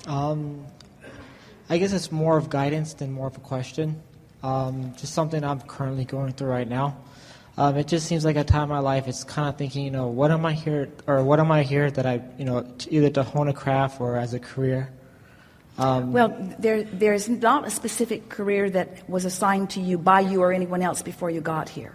I guess it's more of guidance than more of a question. Just something I'm currently going through right now. It just seems like a time in my life, it's kind of thinking, what am I here that I, either to hone a craft or as a career. Well, there's not a specific career that was assigned to you by you or anyone else before you got here.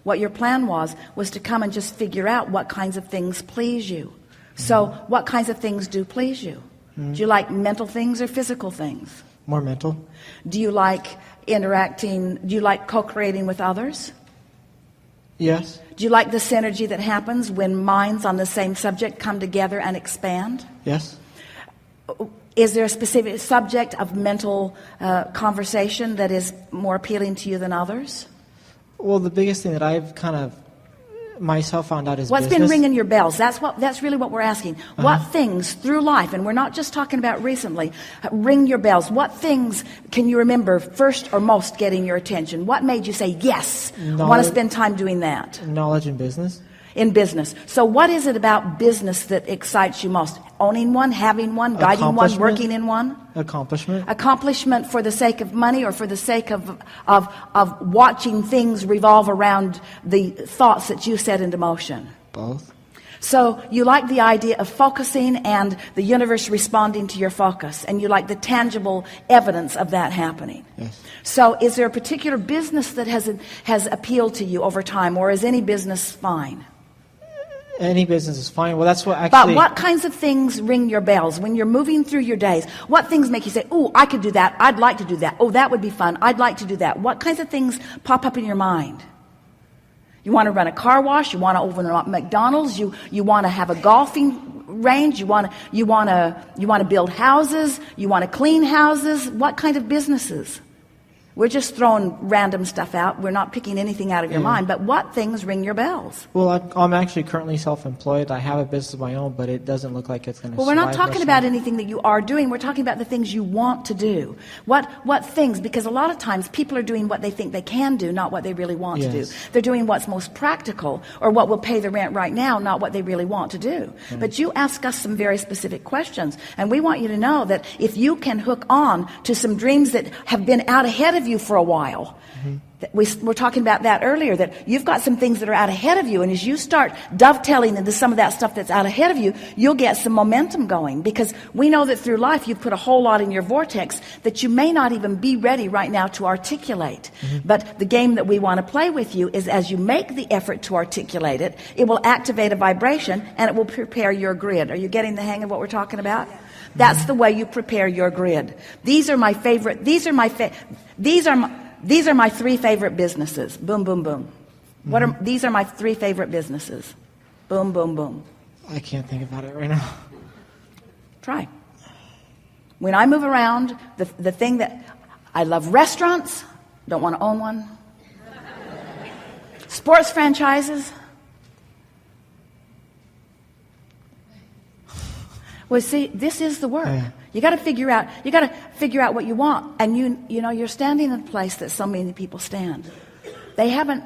What your plan was to come and just figure out what kinds of things please you. So what kinds of things do please you? Do you like mental things or physical things? More mental. Do you like co-creating with others? Yes. Do you like the synergy that happens when minds on the same subject come together and expand? Yes. Is there a specific subject of mental conversation that is more appealing to you than others? Well, the biggest thing that I've kind of myself found out is what's business. Been ringing your bells? That's really what we're asking. What things through life, and we're not just talking about recently, ring your bells? What things can you remember first or most getting your attention? What made you say, yes, I want to spend time doing that? Knowledge in business. In business. So what is it about business that excites you most? Owning one, having one, guiding one, working in one? Accomplishment. Accomplishment for the sake of money or for the sake of watching things revolve around the thoughts that you set into motion? Both. So you like the idea of focusing and the universe responding to your focus, and you like the tangible evidence of that happening. Yes. So is there a particular business that has appealed to you over time, or is any business fine? Any business is fine. Well, that's what actually... But what kinds of things ring your bells when you're moving through your days? What things make you say, oh, I could do that. I'd like to do that. Oh, that would be fun. I'd like to do that. What kinds of things pop up in your mind? You want to run a car wash. You want to open a McDonald's. You want to have a golfing range. You want to build houses. You want to clean houses. What kind of businesses? We're just throwing random stuff out. We're not picking anything out of your mind. But what things ring your bells? Well, I'm actually currently self-employed. I have a business of my own, but it doesn't look like it's going to survive. Well, we're not talking about anything that you are doing. We're talking about the things you want to do. What things? Because a lot of times people are doing what they think they can do, not what they really want to do. They're doing what's most practical or what will pay the rent right now, not what they really want to do. But you ask us some very specific questions, and we want you to know that if you can hook on to some dreams that have been out ahead of you for a while. We were talking about that earlier, that you've got some things that are out ahead of you, and as you start dovetailing into some of that stuff that's out ahead of you, you'll get some momentum going, because we know that through life you've put a whole lot in your vortex that you may not even be ready right now to articulate. But the game that we want to play with you is, as you make the effort to articulate it, it will activate a vibration and it will prepare your grid. Are you getting the hang of what we're talking about? That's the way you prepare your grid. These are my three favorite businesses. Boom, boom, boom. These are my three favorite businesses. Boom, boom, boom. I can't think about it right now. Try. When I move around, the thing that I love, restaurants, don't want to own one. Sports franchises. Well, see, this is the work. You got to figure out what you want. And you're standing in a place that so many people stand. They haven't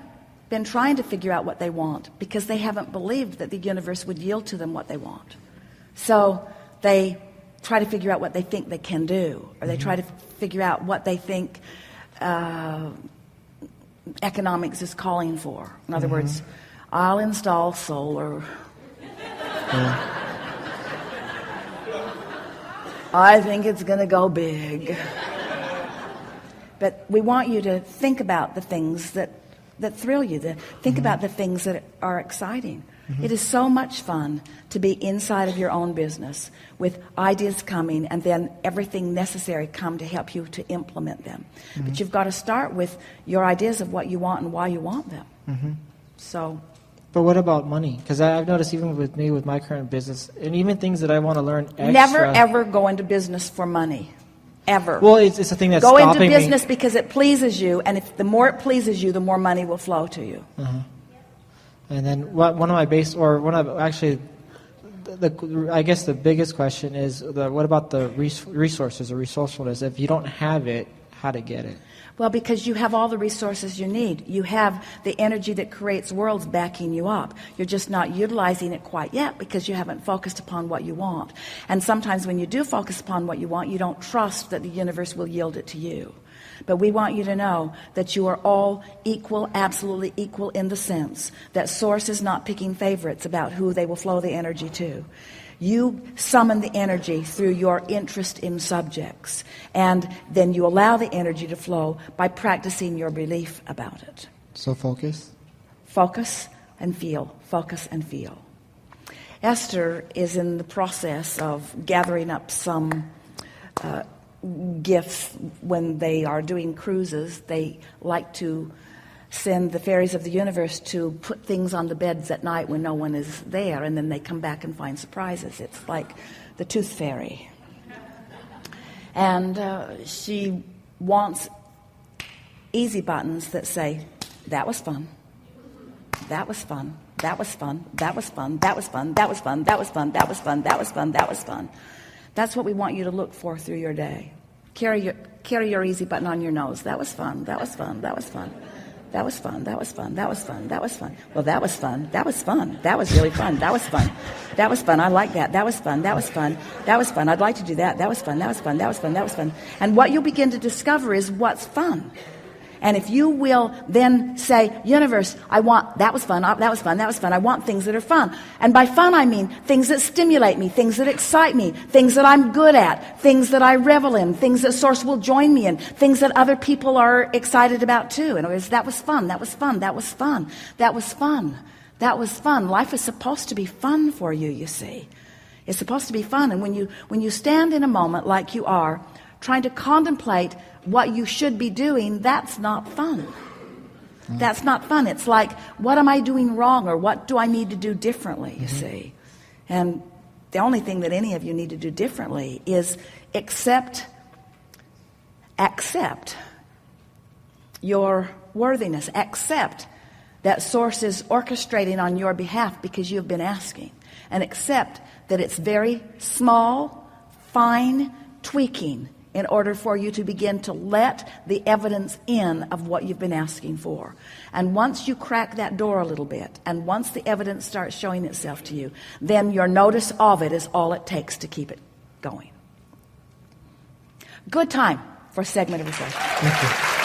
been trying to figure out what they want because they haven't believed that the universe would yield to them what they want. So they try to figure out what they think they can do, or they try to figure out what they think economics is calling for. In other words, I'll install solar. I think it's going to go big. But we want you to think about the things that thrill you, to think about the things that are exciting. It is so much fun to be inside of your own business with ideas coming and then everything necessary come to help you to implement them. But you've got to start with your ideas of what you want and why you want them. So... But what about money? Because I've noticed even with me, with my current business, and even things that I want to learn extra. Never, ever go into business for money. Ever. Well, it's a thing that's go stopping me. Go into business because it pleases you, and if the more it pleases you, the more money will flow to you. And then I guess the biggest question is, what about the resources or resourcefulness? If you don't have it, how to get it? Well, because you have all the resources you need. You have the energy that creates worlds backing you up. You're just not utilizing it quite yet because you haven't focused upon what you want. And sometimes when you do focus upon what you want, you don't trust that the universe will yield it to you. But we want you to know that you are all equal, absolutely equal, in the sense that Source is not picking favorites about who they will flow the energy to. You summon the energy through your interest in subjects, and then you allow the energy to flow by practicing your belief about it. So focus? Focus and feel. Focus and feel. Esther is in the process of gathering up some gifts. When they are doing cruises, they like to send the fairies of the universe to put things on the beds at night when no one is there, and then they come back and find surprises. It's like the tooth fairy. And she wants easy buttons that say, that was fun, that was fun, that was fun, that was fun, that was fun, that was fun, that was fun, that was fun, that was fun, that was fun. That's what we want you to look for through your day. Carry your easy button on your nose. That was fun, that was fun, that was fun. That was fun, that was fun, that was fun, that was fun. Well, that was fun, that was fun, that was really fun, that was fun. That was fun, I like that, that was fun, that was fun, that was fun, I'd like to do that, that was fun, that was fun, that was fun, that was fun. And what you'll begin to discover is what's fun. And if you will then say, universe, I want, that was fun, that was fun, that was fun, I want things that are fun. And by fun I mean things that stimulate me, things that excite me, things that I'm good at, things that I revel in, things that Source will join me in, things that other people are excited about too. In other words, that was fun, that was fun, that was fun, that was fun, that was fun. Life is supposed to be fun for you, you see. It's supposed to be fun. And when you stand in a moment like you are, trying to contemplate what you should be doing, that's not fun. That's not fun. It's like, what am I doing wrong, or what do I need to do differently, you see? And the only thing that any of you need to do differently is accept your worthiness. Accept that Source is orchestrating on your behalf because you have been asking. And accept that it's very small, fine tweaking in order for you to begin to let the evidence in of what you've been asking for. And once you crack that door a little bit, and once the evidence starts showing itself to you, then your notice of it is all it takes to keep it going. Good time for a segment of reflection. Thank you.